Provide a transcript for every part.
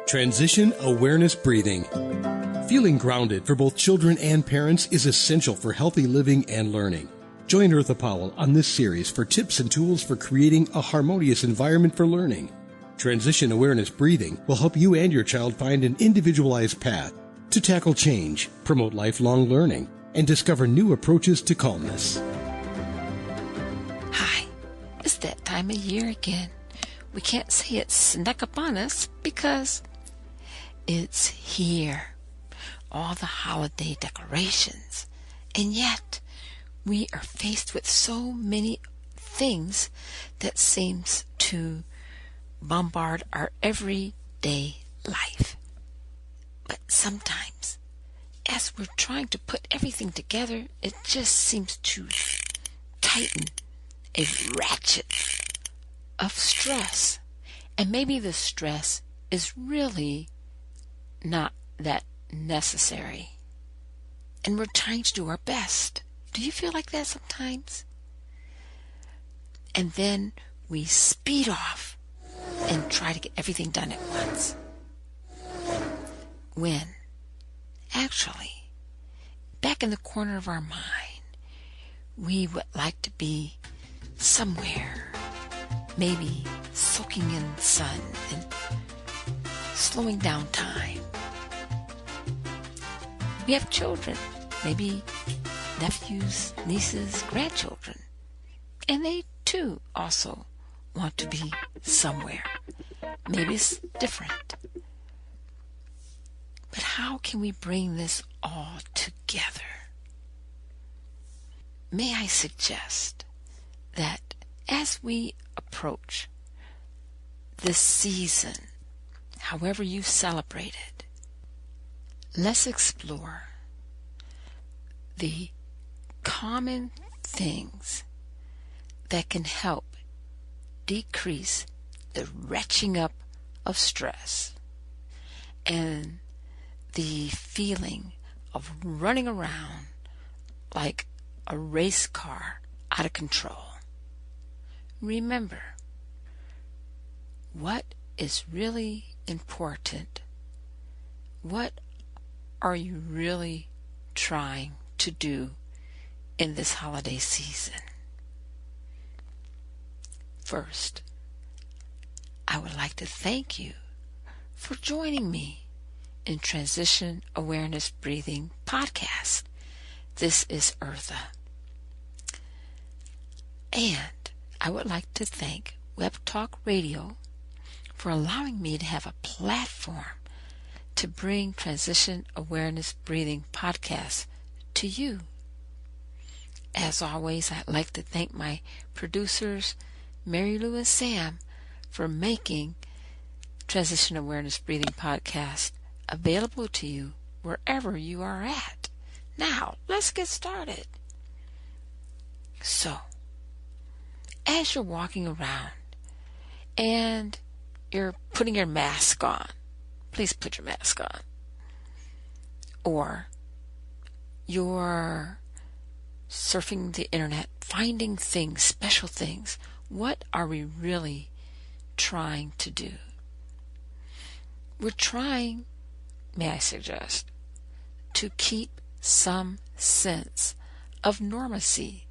Transition awareness breathing. Feeling grounded for both children and parents is essential for healthy living and learning. Join Eartha Powell on this series for tips and tools for creating a harmonious environment for learning. Transition awareness breathing will help you and your child find an individualized path to tackle change, promote lifelong learning, and discover new approaches to calmness. Hi, it's that time of year again. We can't say it snuck up on us because it's here. All the holiday decorations. And yet, we are faced with so many things that seems to bombard our everyday life. But sometimes, as we're trying to put everything together, it just seems to tighten a ratchet of stress. And maybe the stress is really not that necessary. And we're trying to do our best. Do you feel like that sometimes? And then we speed off and try to get everything done at once. When, actually, back in the corner of our mind, we would like to be somewhere, maybe soaking in the sun and slowing down time. We have children, maybe nephews, nieces, grandchildren, and they too also want to be somewhere. Maybe it's different. But how can we bring this all together? May I suggest that as we approach this season, however you celebrate it, let's explore the common things that can help decrease the retching up of stress and the feeling of running around like a race car out of control. Remember, what is really important? What are you really trying to do in this holiday season? First, I would like to thank you for joining me in Transition Awareness Breathing Podcast. This is Eartha. And I would like to thank Web Talk Radio for allowing me to have a platform to bring Transition Awareness Breathing Podcast to you. As always, I'd like to thank my producers, Mary Lou and Sam, for making Transition Awareness Breathing Podcast available to you wherever you are at. Now, let's get started. So, as you're walking around and you're putting your mask on, please put your mask on. Or you're surfing the internet, finding things, special things. What are we really trying to do? We're trying, may I suggest, to keep some sense of normalcy.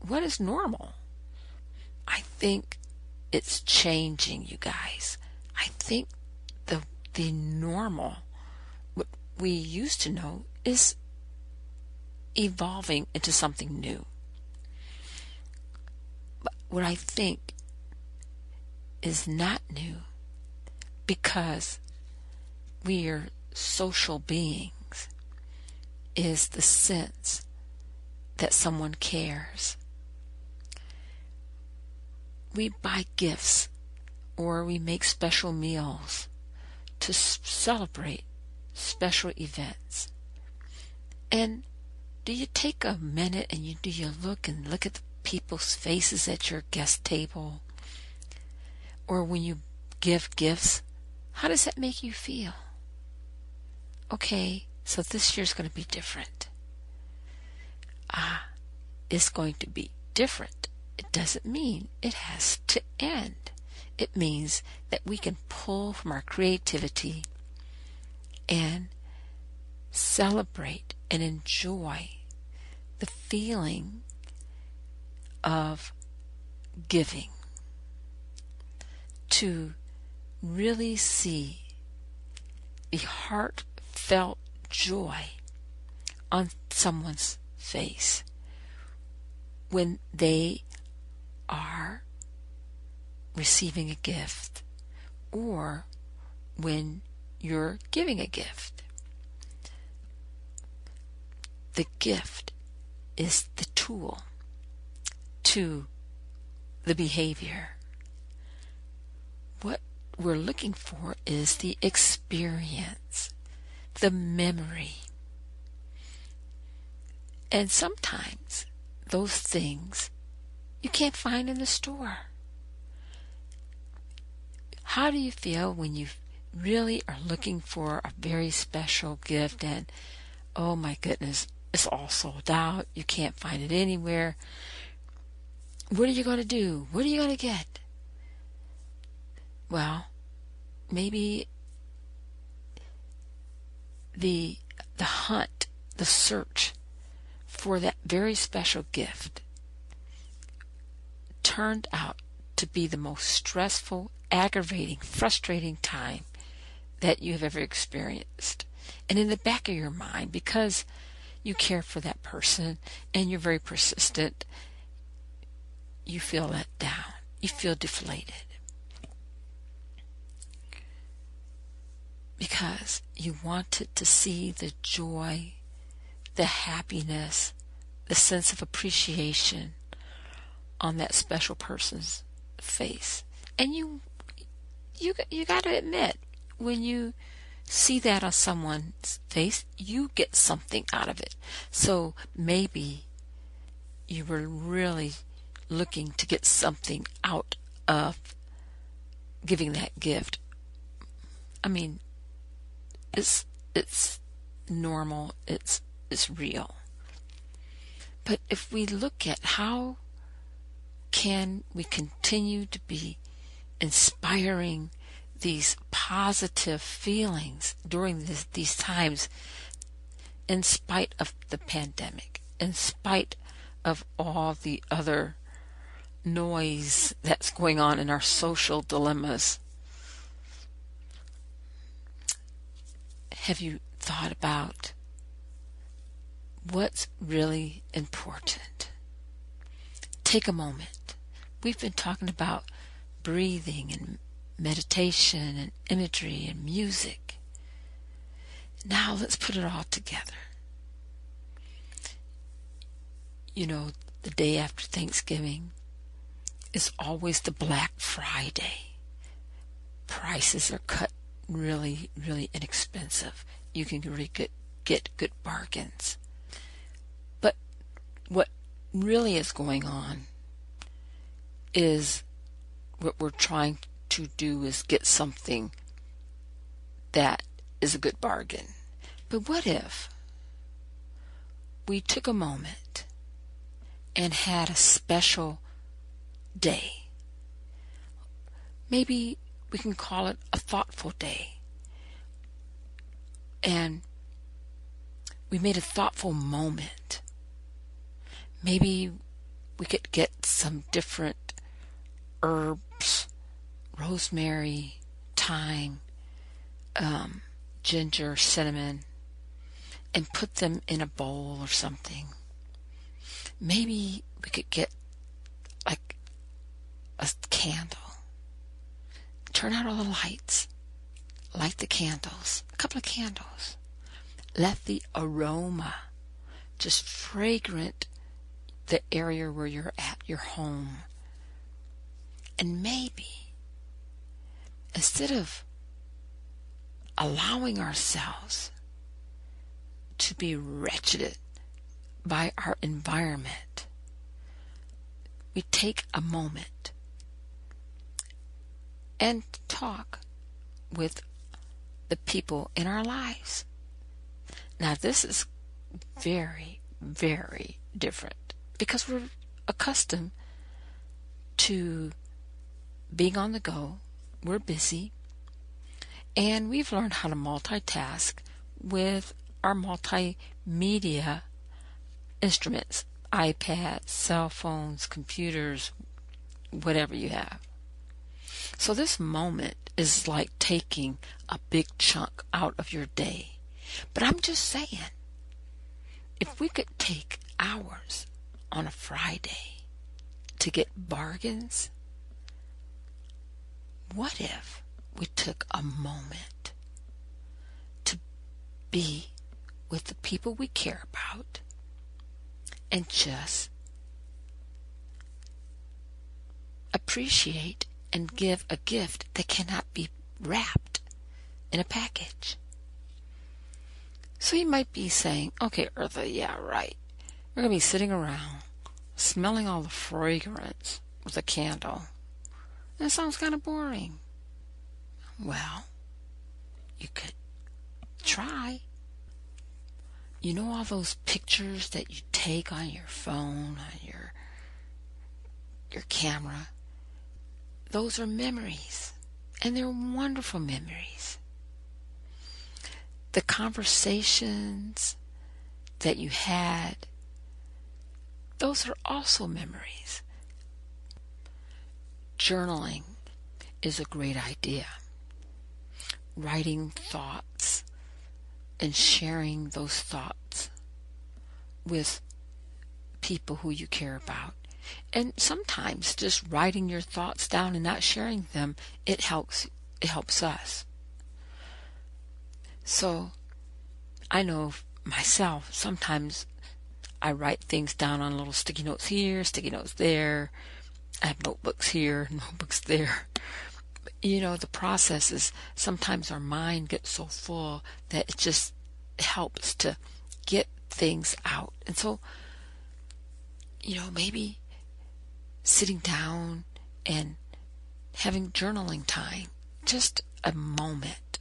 What is normal? I think it's changing, you guys. I think the normal, what we used to know, is evolving into something new. But what I think is not new, because we are social beings, is the sense that someone cares. We buy gifts or we make special meals to celebrate special events. And do you take a minute and you look at the people's faces at your guest table? Or when you give gifts, how does that make you feel? Okay, so this year's going to be different. It's going to be different. It doesn't mean it has to end. It means that we can pull from our creativity and celebrate and enjoy the feeling of giving, to really see the heartfelt joy on someone's face when they are receiving a gift or when you're giving a gift. The gift is the tool to the behavior. What we're looking for is the experience, the memory. And sometimes those things you can't find in the store. How do you feel when you really are looking for a very special gift and, oh my goodness, it's all sold out, you can't find it anywhere? What are you going to do? What are you going to get? Well, maybe the hunt, the search for that very special gift turned out to be the most stressful, aggravating, frustrating time that you have ever experienced. And in the back of your mind, because you care for that person and you're very persistent, you feel let down. You feel deflated. Because you wanted to see the joy, the happiness, the sense of appreciation on that special person's face. And you got to admit, when you see that on someone's face, you get something out of it. So maybe you were really looking to get something out of giving that gift. I mean, it's normal, it's real. But if we look at how can we continue to be inspiring these positive feelings during these times, in spite of the pandemic, in spite of all the other noise that's going on in our social dilemmas? Have you thought about what's really important? Take a moment. We've been talking about breathing and meditation and imagery and music. Now let's put it all together. You know, the day after Thanksgiving is always the Black Friday. Prices are cut really, really inexpensive. You can really get good bargains. But what really is going on is what we're trying to do is get something that is a good bargain. But what if we took a moment and had a special day? Maybe we can call it a thoughtful day. And we made a thoughtful moment. Maybe we could get some different herbs, rosemary, thyme, ginger, cinnamon, and put them in a bowl or something. Maybe we could get like a candle. Turn out all the lights. Light the candles. A couple of candles. Let the aroma just fragrant the area where you're at, your home. And maybe instead of allowing ourselves to be wretched by our environment, we take a moment and talk with the people in our lives. Now this is very, very different because we're accustomed to being on the go, we're busy, and we've learned how to multitask with our multimedia instruments, iPads, cell phones, computers, whatever you have. So this moment is like taking a big chunk out of your day. But I'm just saying, if we could take hours on a Friday to get bargains, what if we took a moment to be with the people we care about and just appreciate and give a gift that cannot be wrapped in a package? So you might be saying, okay, Eartha, yeah, right. We're going to be sitting around smelling all the fragrance with a candle. That sounds kind of boring. Well, you could try. You know all those pictures that you take on your phone, on your camera? Those are memories, and they're wonderful memories. The conversations that you had, those are also memories. Journaling is a great idea. Writing thoughts and sharing those thoughts with people who you care about. And sometimes just writing your thoughts down and not sharing them, it helps us. So I know myself, sometimes I write things down on little sticky notes here, sticky notes there. I have notebooks here, notebooks there. You know, the process is sometimes our mind gets so full that it just helps to get things out. And so, you know, maybe sitting down and having journaling time, just a moment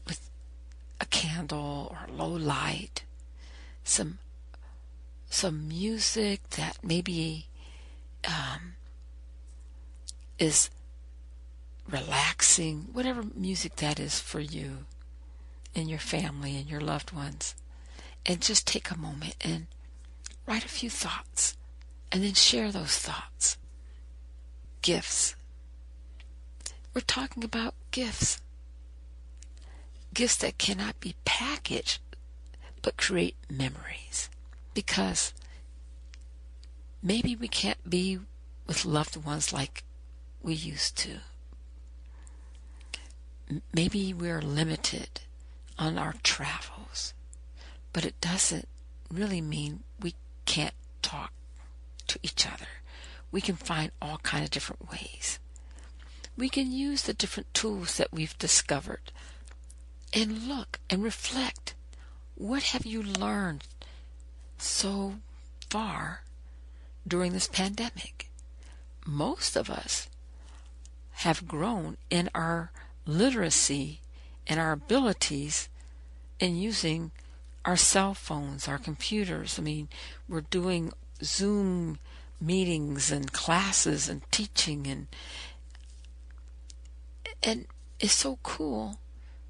with a candle or a low light, some music that maybe is relaxing, whatever music that is for you and your family and your loved ones, and just take a moment and write a few thoughts and then share those thoughts. Gifts. We're talking about gifts. Gifts that cannot be packaged but create memories. Because maybe we can't be with loved ones like we used to. Maybe we're limited on our travels, but it doesn't really mean we can't talk to each other. We can find all kinds of different ways. We can use the different tools that we've discovered and look and reflect. What have you learned so far during this pandemic? Most of us have grown in our literacy and our abilities in using our cell phones, our computers. I mean, we're doing Zoom meetings and classes and teaching, and it's so cool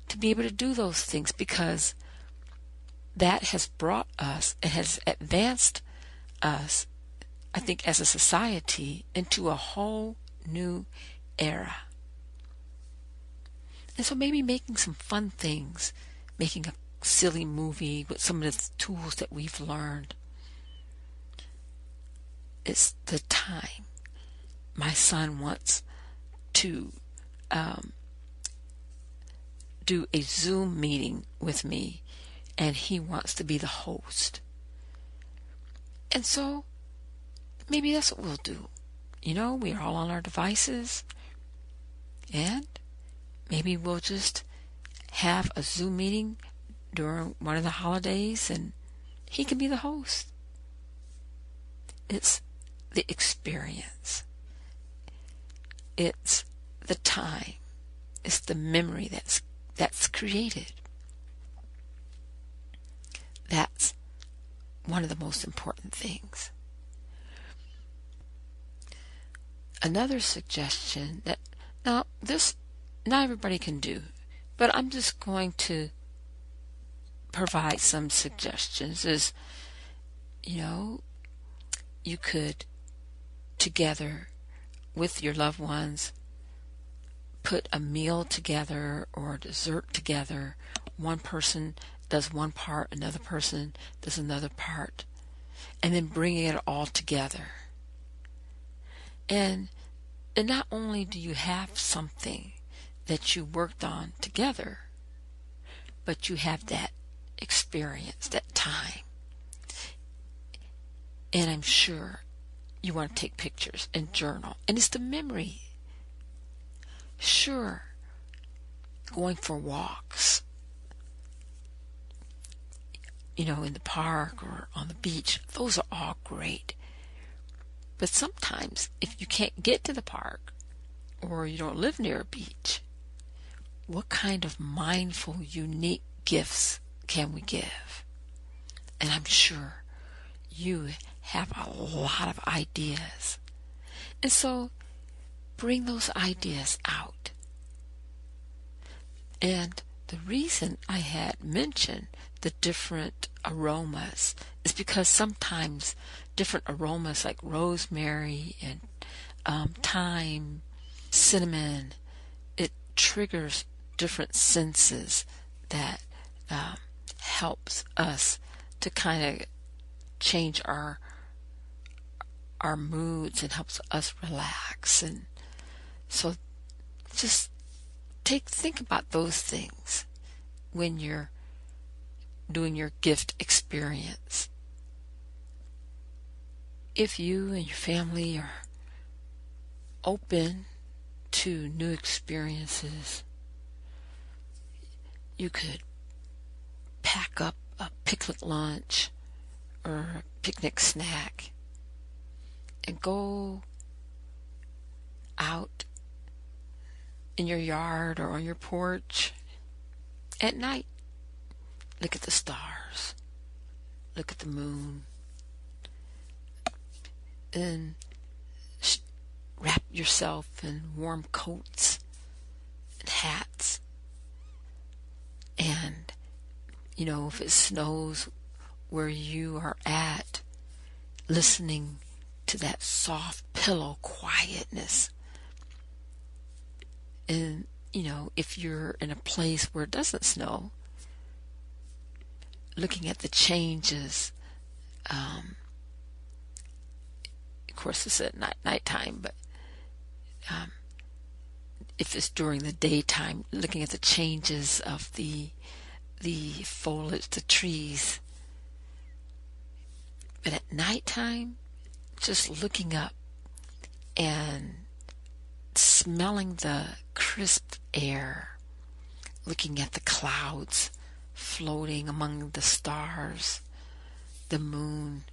to be able to do those things, because that has brought us, it has advanced us, I think, as a society into a whole new era. And so maybe making some fun things, making a silly movie with some of the tools that we've learned. It's the time. My son wants to do a Zoom meeting with me, and he wants to be the host. And so maybe that's what we'll do. You know, we're all on our devices, and maybe we'll just have a Zoom meeting during one of the holidays, and he can be the host. It's the experience. It's the time. It's the memory that's created. That's one of the most important things. Another suggestion that, now this not everybody can do, but I'm just going to provide some suggestions, is, you could, together with your loved ones, put a meal together or a dessert together. One person does one part, another person does another part, and then bringing it all together. And not only do you have something that you worked on together, but you have that experience, that time. And I'm sure you want to take pictures and journal. And it's the memory. Sure, going for walks, in the park or on the beach, those are all great. But sometimes if you can't get to the park or you don't live near a beach, what kind of mindful, unique gifts can we give? And I'm sure you have a lot of ideas. And so bring those ideas out. And the reason I had mentioned the different aromas is because sometimes different aromas like rosemary and thyme, cinnamon, it triggers different senses that helps us to kind of change our moods and helps us relax. And so just think about those things when you're doing your gift experience. If you and your family are open to new experiences, you could pack up a picnic lunch or a picnic snack and go out in your yard or on your porch at night. Look at the stars, look at the moon, and wrap yourself in warm coats and hats. And, if it snows where you are at, listening to that soft pillow quietness. And, if you're in a place where it doesn't snow, looking at the changes. Of course, it's at nighttime, but if it's during the daytime, looking at the changes of the foliage, the trees. But at nighttime, just looking up and smelling the crisp air, looking at the clouds floating among the stars, the moon.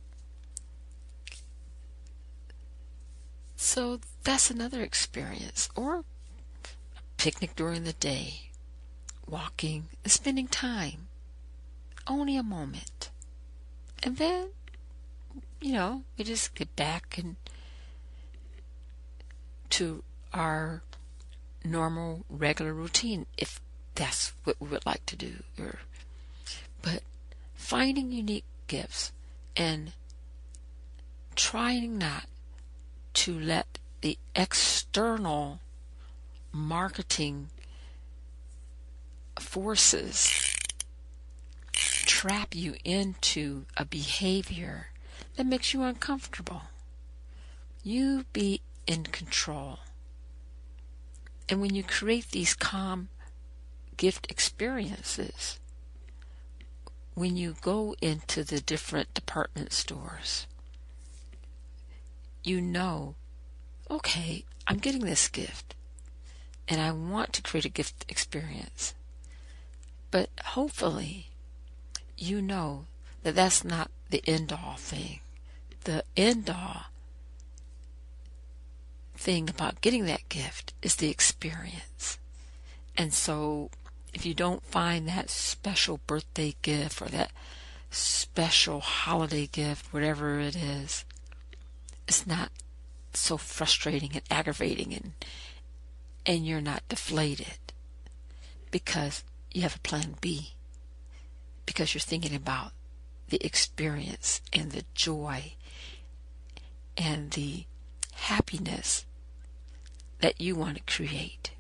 So that's another experience. Or a picnic during the day, walking and spending time, only a moment. And then, we just get back and to our normal, regular routine, if that's what we would like to do. But finding unique gifts and trying not to let the external marketing forces trap you into a behavior that makes you uncomfortable. You be in control. And when you create these calm gift experiences, when you go into the different department stores, okay, I'm getting this gift and I want to create a gift experience. But hopefully that that's not the end-all thing. The end-all thing about getting that gift is the experience. And so if you don't find that special birthday gift or that special holiday gift, whatever it is, it's not so frustrating and aggravating, and you're not deflated because you have a plan B, because you're thinking about the experience and the joy and the happiness that you want to create.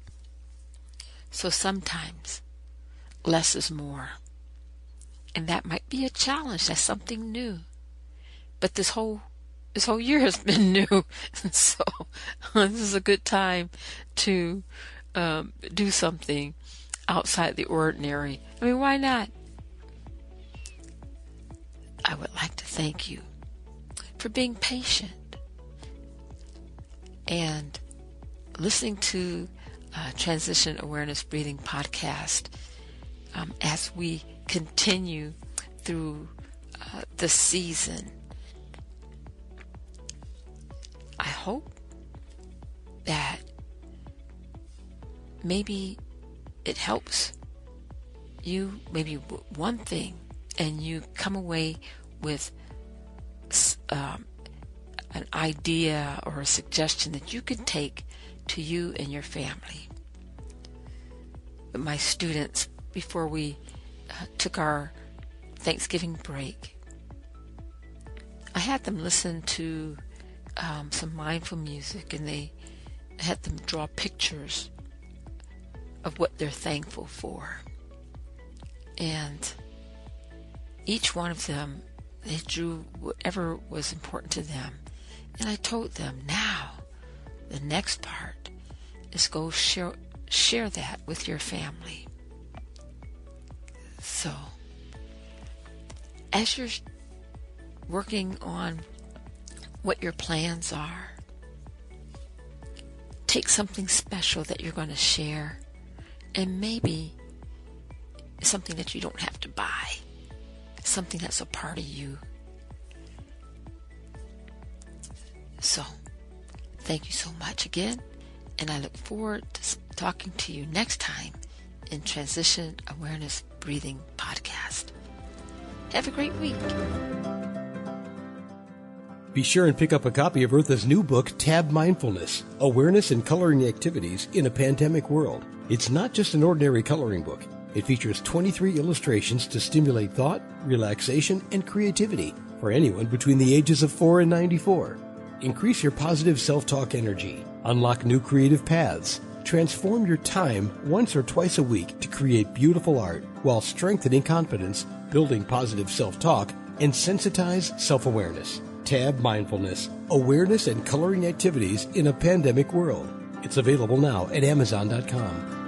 So sometimes less is more. And that might be a challenge. That's something new. But this whole year has been new. So this is a good time to do something outside the ordinary. I mean, why not? I would like to thank you for being patient and listening to Transition Awareness Breathing podcast as we continue through the season. I hope that maybe it helps you, maybe one thing, and you come away with an idea or a suggestion that you can take to you and your family. My students, before we took our Thanksgiving break, I had them listen to some mindful music, and they had them draw pictures of what they're thankful for. And each one of them, they drew whatever was important to them. And I told them, now, the next part is go share that with your family. So, as you're working on what your plans are, take something special that you're going to share, and maybe something that you don't have to buy, something that's a part of you. So, thank you so much again, and I look forward to talking to you next time in Transition Awareness Breathing Podcast. Have a great week. Be sure and pick up a copy of Eartha's new book, Tab Mindfulness, Awareness and Coloring Activities in a Pandemic World. It's not just an ordinary coloring book. It features 23 illustrations to stimulate thought, relaxation, and creativity for anyone between the ages of 4 and 94. Increase your positive self-talk energy, unlock new creative paths, transform your time once or twice a week to create beautiful art while strengthening confidence, building positive self-talk, and sensitize self-awareness. Tab Mindfulness, Awareness and Coloring Activities in a Pandemic World. It's available now at Amazon.com.